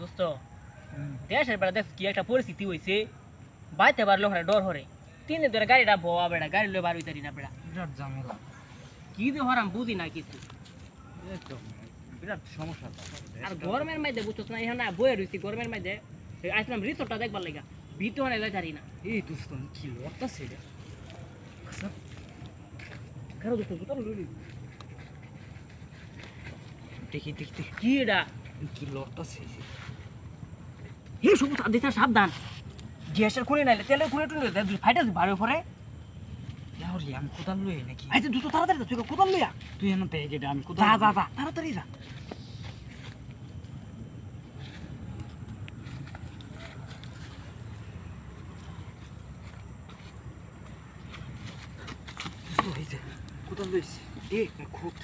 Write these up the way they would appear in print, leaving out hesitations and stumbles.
দোস্ত দেশের বেড়া দেখ কি একটা পরিস্থিতি হয়েছে বাইতে পারলো ওখানে ডর হরে 3 দিন ধরে গাড়িটা বোয়া বেড়া গাড়ি লয়ে বার হইতারি না বেড়া বিরাট ঝামেলা কি দিয়ে হরাম বুঝি না কিছু একদম বিরাট সমস্যা আর গরমের মধ্যে বুঝছস না এখন না বয়ে রইছি গরমের মধ্যে আইসলাম রিসোর্টটা দেখবার লাগা ভিতরে হনে যাইতারি না এই দোস্ত কি লড়তাছে রে কারো দোস্ত বুতল লইলি দেখি দেখি কি এটা কি লড়তাছে হে সবুজ দিতে সাবধান গ্যাসের খুলে নাইলে তেলের খুলে টুলে দুই ফাইটা বাড়ি পরে ইয়াহলি আমি কোদাল লই নাকি আইতে দুটো তাড়াতাড়ি তুই কোদাল লইয়া তুই এনে তে গেটা আমি কোদাল যা যা যা তাড়াতাড়ি যা দোস্ত হইছে কোদাল লইছি এ খুব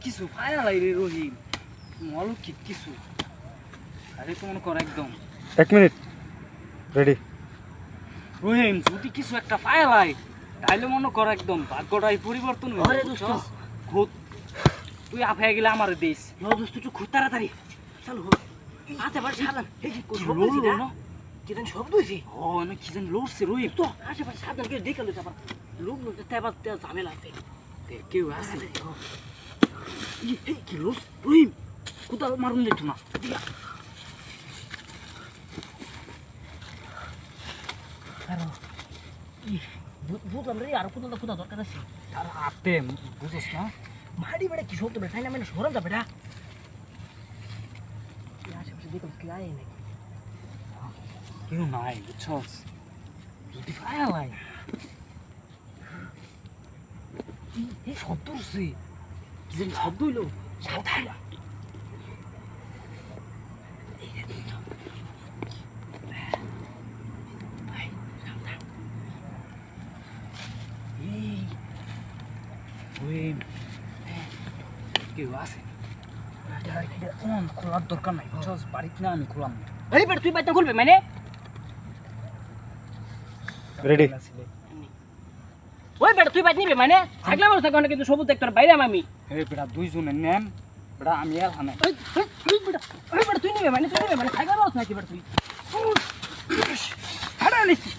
কিছু পায়া লাই রে রহিম অলৌকিক কিছু আরে তো মনে কর একদম 1 মিনিট রেডি রহিম যদি কিছু একটা পায়া লাই তাইলে মনে কর একদম ভাগ্যটাই পরিবর্তন হয়ে আরে যাবে, দোস্ত। বুঝছস? খুদ তুই আফায় গেলে আমারে দিস লো দোস্ত একটু খুব তাড়াতাড়ি চলো আতে পারে সাবধান এই যে কি শব্দ লড়লো হইছে না? না কি জানি শব্দ হইছে ও না কি জানি লড়ছে রহিম তো আশেপাশে সাবধান করে দেখে লইতে পার লোক লোক তেবা তেল ঝামেলা আছে কেউ আছে কি লড়ছে রহিম কোদাল মারুন দিত না কারণ বুঝলাম রে আর কোথাও কোথাও দরকার আছে আর আপে বুঝছ না মাড়ি বেড়া কি শব্দ বেড়া না মানে সরম যা বেড়া আশেপাশে দেখলাম কি আয় নাকি কেউ নাই বুঝছস যদি পায়া লাই এই শব্দ হচ্ছে কি জানি শব্দ হইলো সাবধান রহিম কেউ আছে খোলার দরকার নাই বুঝছস বাড়িতে না আমি খোলাম না এই বেড়া তুই বাইতে খুলবে মানে রেডি ওই বেড়া তুই বাইতে নিবে মানে থাকলে আমার থাকবে না কিন্তু সবুজ দেখতে বাইরে আমি এই বেটা দুইজনে নেন বেটা আমি আর হানে ওই বেড়া তুই নিবে মানে থাকলে আমার নাকি বেড়া তুই হারা নিছি